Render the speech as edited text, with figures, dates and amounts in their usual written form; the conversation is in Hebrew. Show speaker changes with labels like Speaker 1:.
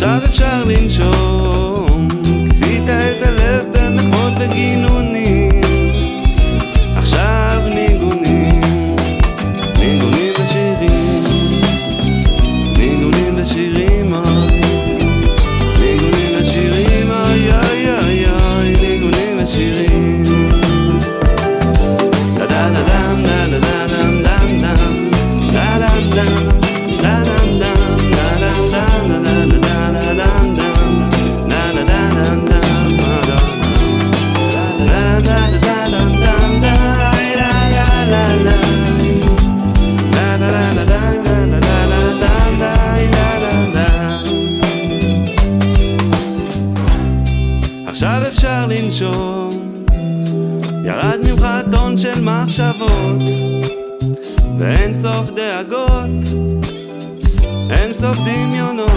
Speaker 1: עכשיו אפשר לנשום, כיסית את הלב במחמות וגינונים. עכשיו ניגונים, ניגונים ושירים, ניגונים ושירים, ניגונים ושירים, ניגונים ושירים. דה דה דה דה דה דה דה דה דה דה עכשיו אפשר לנשום, ירד ממך טון של מחשבות ואין סוף דאגות, אין סוף דמיונות.